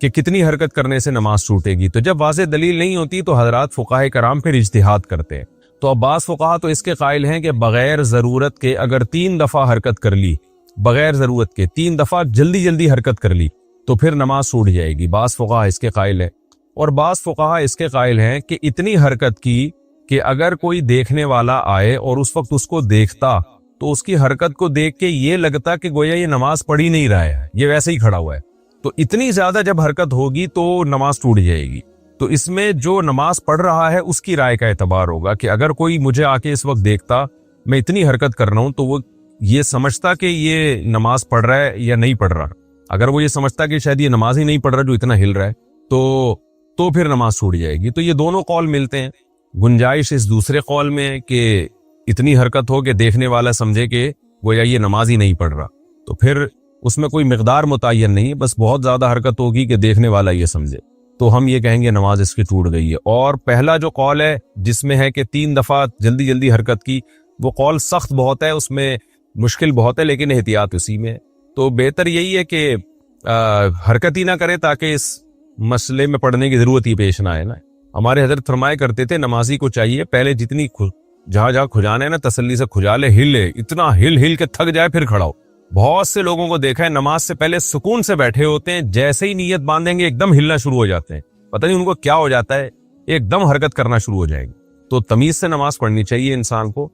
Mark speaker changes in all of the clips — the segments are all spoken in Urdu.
Speaker 1: کہ کتنی حرکت کرنے سے نماز ٹوٹے گی. تو جب واضح دلیل نہیں ہوتی تو حضرات فقہائے کرام پھر اجتہاد کرتے ہیں. تو اب بعض فقہا تو اس کے قائل ہیں کہ بغیر ضرورت کے اگر 3 دفعہ حرکت کر لی، بغیر ضرورت کے 3 دفعہ جلدی جلدی حرکت کر لی تو پھر نماز ٹوٹ جائے گی. بعض فقہا اس کے قائل ہیں. اور بعض فقہا اس کے قائل ہیں کہ اتنی حرکت کی کہ اگر کوئی دیکھنے والا آئے اور اس وقت اس کو دیکھتا تو اس کی حرکت کو دیکھ کے یہ لگتا کہ گویا یہ نماز پڑھ ہی نہیں رہا ہے، یہ ویسے ہی کھڑا ہوا ہے. تو اتنی زیادہ جب حرکت ہوگی تو نماز ٹوٹ جائے گی. تو اس میں جو نماز پڑھ رہا ہے اس کی رائے کا اعتبار ہوگا کہ اگر کوئی مجھے آ کے اس وقت دیکھتا میں اتنی حرکت کر رہا ہوں تو وہ یہ سمجھتا کہ یہ نماز پڑھ رہا ہے یا نہیں پڑھ رہا. اگر وہ یہ سمجھتا کہ شاید یہ نماز ہی نہیں پڑھ رہا جو اتنا ہل رہا ہے تو پھر نماز ٹوٹ جائے گی. تو یہ دونوں قول ملتے ہیں. گنجائش اس دوسرے قول میں ہے کہ اتنی حرکت ہو کہ دیکھنے والا سمجھے کہ گویا یہ نماز ہی نہیں پڑھ رہا، تو پھر اس میں کوئی مقدار متعین نہیں، بس بہت زیادہ حرکت ہوگی کہ دیکھنے والا یہ سمجھے تو ہم یہ کہیں گے نماز اس کی ٹوٹ گئی ہے. اور پہلا جو قول ہے جس میں ہے کہ 3 دفعہ جلدی جلدی حرکت کی، وہ قول سخت بہت ہے، اس میں مشکل بہت ہے، لیکن احتیاط اسی میں ہے. تو بہتر یہی ہے کہ حرکت ہی نہ کرے تاکہ اس مسئلے میں پڑھنے کی ضرورت ہی پیش نہ آئے نا. ہمارے حضرت فرمایا کرتے تھے نمازی کو چاہیے پہلے جتنی جہاں کھجانا ہے نا تسلی سے کھجا لے، ہلے اتنا ہل کے تھک جائے پھر کھڑا ہو. بہت سے لوگوں کو دیکھا ہے نماز سے پہلے سکون سے بیٹھے ہوتے ہیں، جیسے ہی نیت باندھیں گے ایک دم ہلنا شروع ہو جاتے ہیں، پتہ نہیں ان کو کیا ہو جاتا ہے، ایک دم حرکت کرنا شروع ہو جائے گی. تو تمیز سے نماز پڑھنی چاہیے انسان کو.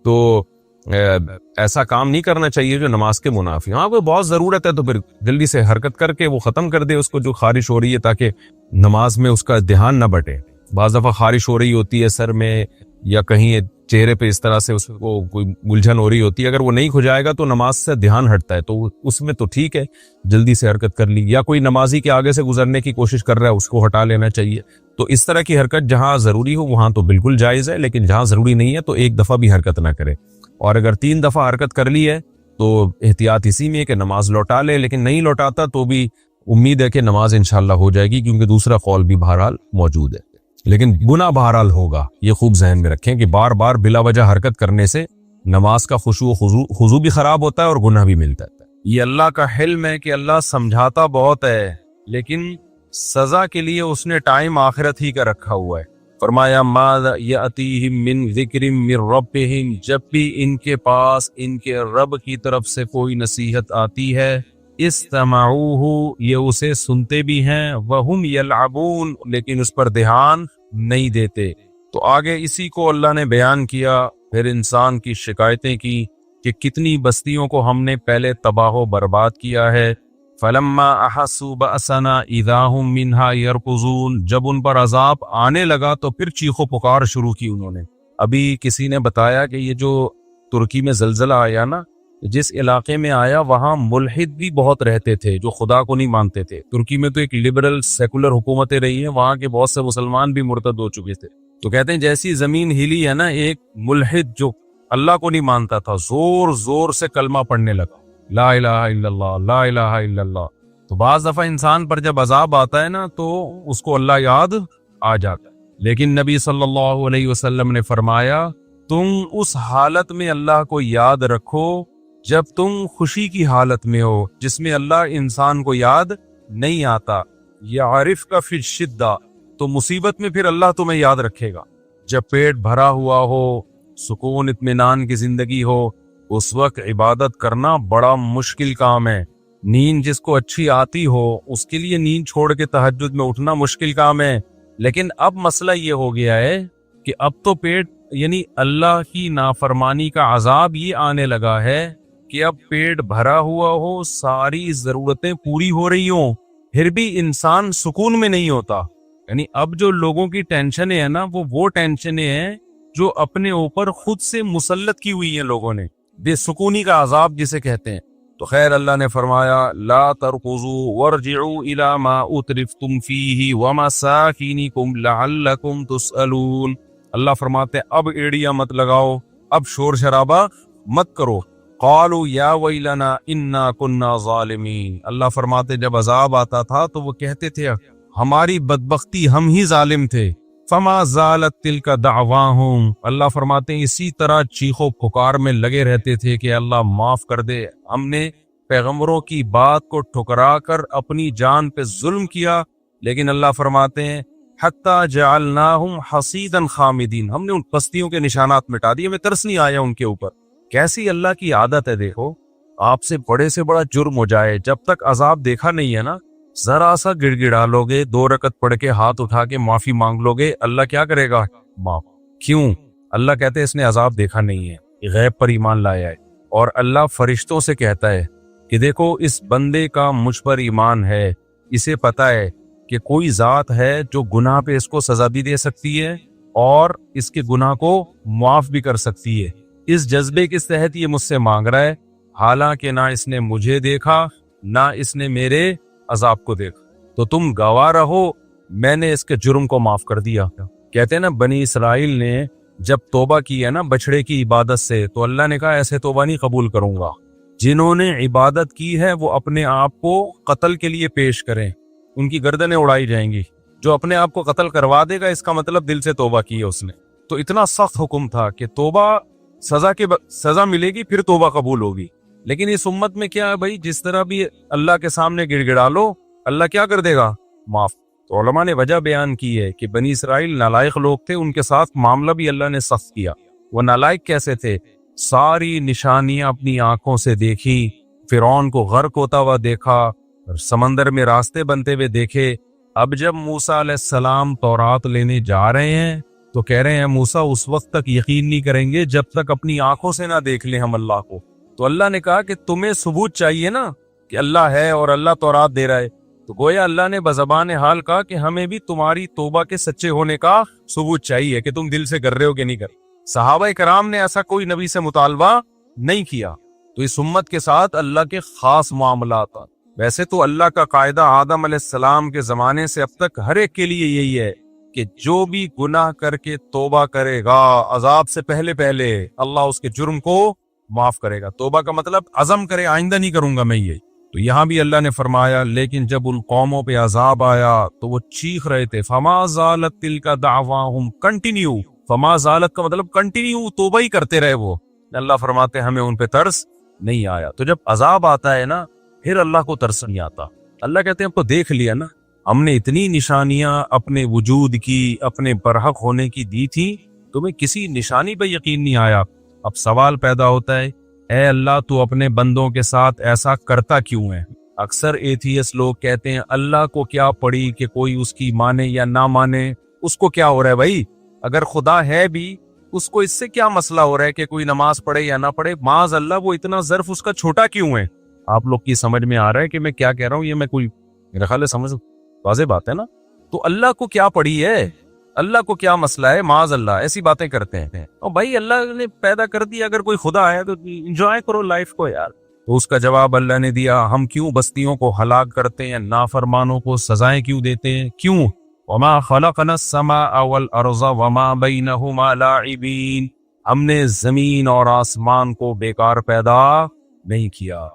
Speaker 1: تو ایسا کام نہیں کرنا چاہیے جو نماز کے منافی. ہاں کوئی بہت ضرورت ہے تو پھر جلدی سے حرکت کر کے وہ ختم کر دے اس کو جو خارش ہو رہی ہے، تاکہ نماز میں اس کا دھیان نہ بٹے. بعض دفعہ خارش ہو رہی ہوتی ہے سر میں یا کہیں چہرے پہ، اس طرح سے اس کو کوئی الجھن ہو رہی ہوتی ہے، اگر وہ نہیں کھجائے گا تو نماز سے دھیان ہٹتا ہے. تو اس میں تو ٹھیک ہے جلدی سے حرکت کر لی. یا کوئی نمازی کے آگے سے گزرنے کی کوشش کر رہا ہے اس کو ہٹا لینا چاہیے. تو اس طرح کی حرکت جہاں ضروری ہو وہاں تو بالکل جائز ہے، لیکن جہاں ضروری نہیں ہے تو ایک دفعہ بھی حرکت نہ کرے. اور اگر 3 دفعہ حرکت کر لی ہے تو احتیاط اسی میں ہے کہ نماز لوٹا لے، لیکن نہیں لوٹاتا تو بھی امید ہے کہ نماز انشاءاللہ ہو جائے گی، کیونکہ دوسرا قول بھی بہرحال موجود ہے. لیکن گناہ بہرحال ہوگا، یہ خوب ذہن میں رکھیں کہ بار بار بلا وجہ حرکت کرنے سے نماز کا خشوع و خضوع بھی خراب ہوتا ہے اور گناہ بھی ملتا ہے. یہ اللہ کا حلم ہے کہ اللہ سمجھاتا بہت ہے، لیکن سزا کے لیے اس نے ٹائم آخرت ہی کا رکھا ہوا ہے. فرمایا ماذا یاتیہم من ذکر من ربہم، جب بھی ان کے پاس ان کے رب کی طرف سے کوئی نصیحت آتی ہے، استمعوہ، یہ اسے سنتے بھی ہیں، وہم یلعبون، لیکن اس پر دھیان نہیں دیتے. تو آگے اسی کو اللہ نے بیان کیا، پھر انسان کی شکایتیں کی کہ کتنی بستیوں کو ہم نے پہلے تباہ و برباد کیا ہے. فلما احسوا بأسنا اذا هم منها يركضون، جب ان پر عذاب آنے لگا تو پھر چیخ و پکار شروع کی انہوں نے. ابھی کسی نے بتایا کہ یہ جو ترکی میں زلزلہ آیا نا، جس علاقے میں آیا وہاں ملحد بھی بہت رہتے تھے جو خدا کو نہیں مانتے تھے. ترکی میں تو ایک لبرل سیکولر حکومتیں رہی ہیں، وہاں کے بہت سے مسلمان بھی مرتد ہو چکے تھے. تو کہتے ہیں جیسی زمین ہلی ہے نا، ایک ملحد جو اللہ کو نہیں مانتا تھا زور زور سے کلمہ پڑھنے لگا، لا الہ الا اللہ، لا الہ الا اللہ. تو بعض دفعہ انسان پر جب عذاب آتا ہے نا تو اس کو اللہ یاد آ جاتا ہے. لیکن نبی صلی اللہ علیہ وسلم نے فرمایا تم اس حالت میں اللہ کو یاد رکھو جب تم خوشی کی حالت میں ہو، جس میں اللہ انسان کو یاد نہیں آتا. یعرف کا فی الشدہ، تو مصیبت میں پھر اللہ تمہیں یاد رکھے گا. جب پیٹ بھرا ہوا ہو، سکون اطمینان کی زندگی ہو، اس وقت عبادت کرنا بڑا مشکل کام ہے. نیند جس کو اچھی آتی ہو اس کے لیے نیند چھوڑ کے تہجد میں اٹھنا مشکل کام ہے. لیکن اب مسئلہ یہ ہو گیا ہے کہ اب تو پیٹ، یعنی اللہ کی نافرمانی کا عذاب یہ آنے لگا ہے کہ اب پیٹ بھرا ہوا ہو، ساری ضرورتیں پوری ہو رہی ہوں، پھر بھی انسان سکون میں نہیں ہوتا. یعنی اب جو لوگوں کی ٹینشنیں ہیں نا، وہ ٹینشنیں ہیں جو اپنے اوپر خود سے مسلط کی ہوئی ہیں لوگوں نے، بے سکونی کا عذاب جسے کہتے ہیں. تو خیر اللہ نے فرمایا لا ترکضوا وارجعوا الى ما اترفتم فیہ ومساکینکم لعلکم تسألون. اللہ فرماتے ہیں اب ایڑیاں مت لگاؤ، اب شور شرابہ مت کرو. قالوا یا ویلنا انا کنا ظالمین. اللہ فرماتے جب عذاب آتا تھا تو وہ کہتے تھے ہماری بدبختی، ہم ہی ظالم تھے. فما زالت تلک دعواہم. اللہ فرماتے ہیں اسی طرح چیخو پکار میں لگے رہتے تھے کہ اللہ معاف کر دے، ہم نے پیغمبروں کی بات کو ٹھکرا کر اپنی جان پہ ظلم کیا، لیکن اللہ فرماتے ہیں حتی جعلناہم حصیدا خامدین، ہم نے ان پستیوں کے نشانات مٹا دیے، ہمیں ترس نہیں آیا ان کے اوپر۔ کیسی اللہ کی عادت ہے، دیکھو آپ سے بڑا جرم ہو جائے، جب تک عذاب دیکھا نہیں ہے نا، ذرا سا گڑ گڑا لو گے، 2 رکعت پڑھ کے ہاتھ اٹھا کے معافی مانگ لو گے، اللہ کیا کرے گا؟ معاف۔ کیوں؟ اللہ کہتے ہیں اس نے عذاب دیکھا نہیں ہے، غیب پر ایمان لایا ہے، اور اللہ فرشتوں سے کہتا ہے کہ دیکھو اس بندے کا مجھ پر ایمان ہے، اسے پتا ہے کہ کوئی ذات ہے جو گناہ پہ اس کو سزا بھی دے سکتی ہے اور اس کے گناہ کو معاف بھی کر سکتی ہے۔ اس جذبے کے تحت یہ مجھ سے مانگ رہا ہے، حالانکہ نہ اس نے مجھے دیکھا نہ اس نے میرے عذاب کو دیکھا، تو تم گواہ رہو میں نے اس کے جرم کو معاف کر دیا۔ کہتے ہیں نا بنی اسرائیل نے جب توبہ کی ہے نا بچڑے کی عبادت سے، تو اللہ نے کہا ایسے توبہ نہیں قبول کروں گا، جنہوں نے عبادت کی ہے وہ اپنے آپ کو قتل کے لیے پیش کریں، ان کی گردنیں اڑائی جائیں گی۔ جو اپنے آپ کو قتل کروا دے گا اس کا مطلب دل سے توبہ کی ہے اس نے۔ تو اتنا سخت حکم تھا کہ توبہ سزا ملے گی پھر توبہ قبول ہوگی، لیکن اس امت میں کیا ہے بھائی، جس طرح بھی اللہ کے سامنے گڑ گڑا لو اللہ کیا کر دے گا؟ معاف۔ تو علماء نے وجہ بیان کی ہے کہ بنی اسرائیل نالائق لوگ تھے، ان کے ساتھ معاملہ بھی اللہ نے سخت کیا۔ وہ نالائق کیسے تھے؟ ساری نشانیاں اپنی آنکھوں سے دیکھی، فرعون کو غرق ہوتا ہوا دیکھا، سمندر میں راستے بنتے ہوئے دیکھے۔ اب جب موسیٰ علیہ السلام تورات لینے جا رہے ہیں تو کہہ رہے ہیں موسیٰ اس وقت تک یقین نہیں کریں گے جب تک اپنی آنکھوں سے نہ دیکھ لیں ہم اللہ کو۔ تو اللہ نے کہا کہ تمہیں ثبوت چاہیے نا کہ اللہ ہے اور اللہ تورات دے رہا ہے، تو گویا اللہ نے بزبان حال کہا کہ ہمیں بھی تمہاری توبہ کے سچے ہونے کا ثبوت چاہیے کہ تم دل سے کر رہے ہو کہ نہیں کر۔ صحابہ کرام نے ایسا کوئی نبی سے مطالبہ نہیں کیا، تو اس امت کے ساتھ اللہ کے خاص معاملات۔ ویسے تو اللہ کا قاعدہ آدم علیہ السلام کے زمانے سے اب تک ہر ایک کے لیے یہی ہے کہ جو بھی گناہ کر کے توبہ کرے گا عذاب سے پہلے اللہ اس کے جرم کو معاف کرے گا۔ توبہ کا مطلب عزم کرے آئندہ نہیں کروں گا میں یہ۔ تو یہاں بھی اللہ نے فرمایا لیکن جب ان قوموں پہ عذاب آیا تو وہ چیخ رہے تھے، فما زالت تلک دعواہم، کنٹینیو، فما زالت کا مطلب کنٹینیو توبہ ہی کرتے رہے وہ۔ اللہ فرماتے ہمیں ان پہ ترس نہیں آیا۔ تو جب عذاب آتا ہے نا پھر اللہ کو ترس نہیں آتا۔ اللہ کہتے ہیں اب تو دیکھ لیا نا، ہم نے اتنی نشانیاں اپنے وجود کی، اپنے برحق ہونے کی دی تھی، تمہیں کسی نشانی پہ یقین نہیں آیا۔ اب سوال پیدا ہوتا ہے اے اللہ تو اپنے بندوں کے ساتھ ایسا کرتا کیوں ہے؟ اکثر ایتھیس لوگ کہتے ہیں اللہ کو کیا پڑی کہ کوئی اس کی مانے یا نہ مانے، اس کو کیا ہو رہا ہے بھائی؟ اگر خدا ہے بھی اس کو اس سے کیا مسئلہ ہو رہا ہے کہ کوئی نماز پڑھے یا نہ پڑھے؟ معاذ اللہ وہ اتنا ظرف اس کا چھوٹا کیوں ہے؟ آپ لوگ کی سمجھ میں آ رہا ہے کہ میں کیا کہہ رہا ہوں؟ یہ میں کوئی میرا خیال ہے سمجھ واضح بات ہے نا؟ تو اللہ کو کیا پڑی ہے؟ اللہ کو کیا مسئلہ ہے؟ معاذ اللہ ایسی باتیں کرتے ہیں۔ اور بھائی اللہ نے پیدا کر دیا، اگر کوئی خدا ہے تو انجوائے کرو لائف کو یار۔ تو اس کا جواب اللہ نے دیا، ہم کیوں بستیوں کو ہلاک کرتے ہیں، نافرمانوں کو سزائیں کیوں دیتے ہیں؟ کیوں؟ وما خلقنا السماء والارض وما بینہما لاعبین، ہم نے زمین اور آسمان کو بیکار پیدا نہیں کیا۔